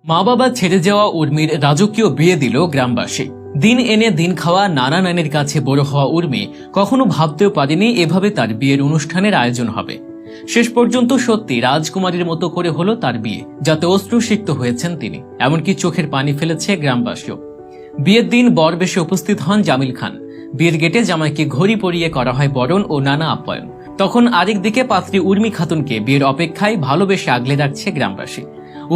মা বাবা ছেড়ে যাওয়া উর্মির রাজকীয় বিয়ে দিল গ্রামবাসী। দিন এনে দিন খাওয়া নানা নানির কাছে বড় হওয়া উর্মি কখনো ভাবতেও পারেনি এভাবে তার বিয়ের অনুষ্ঠানের আয়োজন হবে। শেষ পর্যন্ত সত্যি রাজকুমারীর মতো করে হলো তার বিয়ে, যাতে অশ্রুসিক্ত হয়েছেন তিনি, এমনকি চোখের পানি ফেলেছে গ্রামবাসীও। বিয়ের দিন বরবেশে উপস্থিত হন জামিল খান। বিয়ের গেটে জামাইকে ঘড়ি পরিয়ে করা হয় বরণ ও নানা আপ্যায়ন। তখন আরেকদিকে পাত্রী উর্মি খাতুনকে বিয়ের অপেক্ষায় ভালোবেসে আগলে রাখছে গ্রামবাসী।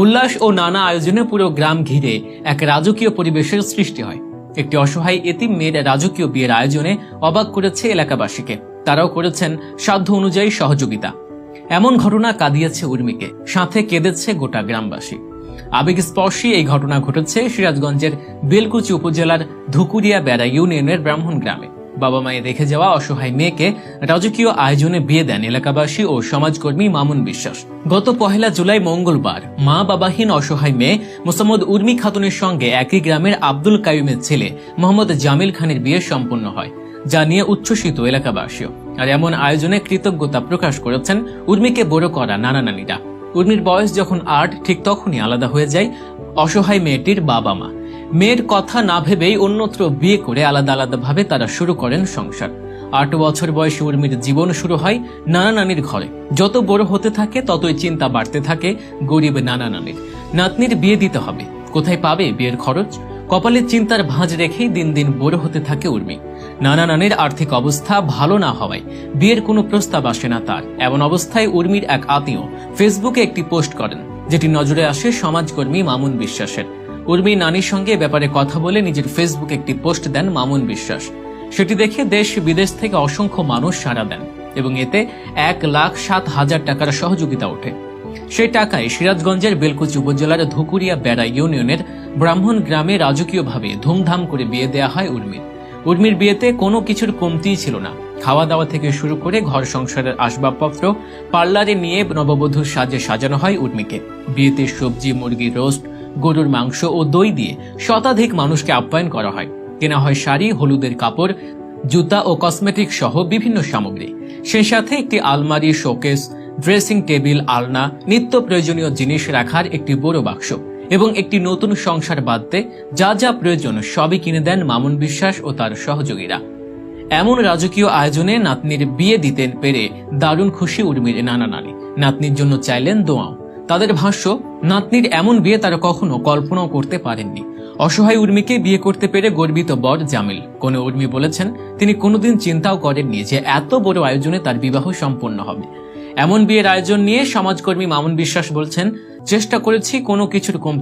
উল্লাস ও নানা আয়োজনে পুরো গ্রাম ঘিরে এক রাজকীয় পরিবেশের সৃষ্টি হয়। একটি অসহায় এতিম মেয়ের রাজকীয় বিয়ের আয়োজনে অবাক করেছে এলাকাবাসীকে। তারাও করেছেন সাধ্য অনুযায়ী সহযোগিতা। এমন ঘটনা কাঁদিয়েছে উর্মিকে, সাথে কেঁদেছে গোটা গ্রামবাসী। আবেগস্পর্শী এই ঘটনা ঘটেছে সিরাজগঞ্জের বেলকুচি উপজেলার ধুকুরিয়া বেড়া ইউনিয়নের ব্রাহ্মণ গ্রামে। বাবা মায়ে রেখে যাওয়া অসহায় মেয়েকে রাজকীয় আয়োজনে বিয়ে দেন এলাকাবাসী ও সমাজকর্মী মামুন বিশ্বাস। গত 1 জুলাই মঙ্গলবার মা বাবাহীন অসহায় মেয়ে মোসাম্মদ উর্মি খাতুনের সঙ্গে একই গ্রামের আব্দুল কাইমের ছেলে মোহাম্মদ জামিল খানের বিয়ে সম্পন্ন হয়, যা নিয়ে উচ্ছ্বসিত এলাকাবাসীও। আর এমন আয়োজনে কৃতজ্ঞতা প্রকাশ করেছেন উর্মিকে বড় করা নানা নানিরা। উর্মির বয়স যখন 8, ঠিক তখনই আলাদা হয়ে যায় অসহায় মেয়েটির বাবা মা। মেয়ের কথা না ভেবেই অন্যত্র বিয়ে করে আলাদা আলাদাভাবে তারা শুরু করেন সংসার। 8 বছর বয়সী উর্মির জীবন শুরু হয় নানা নানির ঘরে। যত বড় হতে থাকে ততই চিন্তা বাড়তে থাকে গরিব নানা নানির। নাতনির বিয়ে দিতে হবে, কোথায় পাবে বিয়ের খরচ? কপালে চিন্তার ভাঁজ রেখেই দিন দিন বড় হতে থাকে উর্মি। নানা নানির আর্থিক অবস্থা ভালো না হওয়ায় বিয়ের কোনো প্রস্তাব আসে না তার। এমন অবস্থায় উর্মির এক আত্মীয় ফেসবুকে একটি পোস্ট করেন, যেটি নজরে আসে সমাজকর্মী মামুন বিশ্বাসের। উর্মি নানির সঙ্গে ব্যাপারে কথা বলে নিজের ফেসবুকে একটি পোস্ট দেন মামুন বিশ্বাস। সেটি দেখে দেশ বিদেশ থেকে অসংখ্য মানুষ সাড়া দেন এবং এতে 1,07,000 টাকার সহযোগিতা ওঠে। সেই টাকায় সিরাজগঞ্জের বেলকুচি উপজেলার ধুকুরিয়া বেড়া ইউনিয়নের ব্রাহ্মণ গ্রামে রাজকীয়ভাবে ধুমধাম করে বিয়ে দেয়া হয় উর্মির। উর্মির বিয়েতে কোনো কিছুর কমতিই ছিল না। খাওয়া দাওয়া থেকে শুরু করে ঘর সংসারের আসবাবপত্র পার্লারে নিয়ে নববধূর সাজে সাজানো হয় উর্মিকে। বিয়েতে সবজি, মুরগি রোস্ট, গরুর মাংস ও দই দিয়ে শতাধিক মানুষকে আপ্যায়ন করা হয়। কেনা হয় শাড়ি, হলুদের কাপড়, জুতা ও কসমেটিক সহ বিভিন্ন সামগ্রী। সেই সাথে একটি আলমারি, শোকেস, ড্রেসিং টেবিল, আলনা, নিত্য প্রয়োজনীয় জিনিস রাখার একটি বড় বাক্স এবং একটি নতুন সংসার বাঁধতে যা যা প্রয়োজন সবই কিনে দেন মামুন বিশ্বাস ও তার সহযোগীরা। এমন রাজকীয় আয়োজনে নাতনির বিয়ে দিতে পেরে দারুণ খুশি উর্মির নানা নানি। নাতনির জন্য চাইলেন দোয়াও। তাদের ভাষ্য, নাতনির এমন বিয়ে তারা কখনো কল্পনাও করতে পারেননি। অসহায় উর্মিকে বিয়ে করতে পেরে গর্বিত বর জামিল। কোন উর্মি বলেছেন তিনি কোনোদিন চিন্তাও করেননি যে এত বড় আয়োজনে তার বিবাহ সম্পন্ন হবে। এমন বিয়ের আয়োজন নিয়ে সমাজকর্মী মামুন বিশ্বাস বলছেন, চেষ্টা করেছি কোনো কিছুর কমতি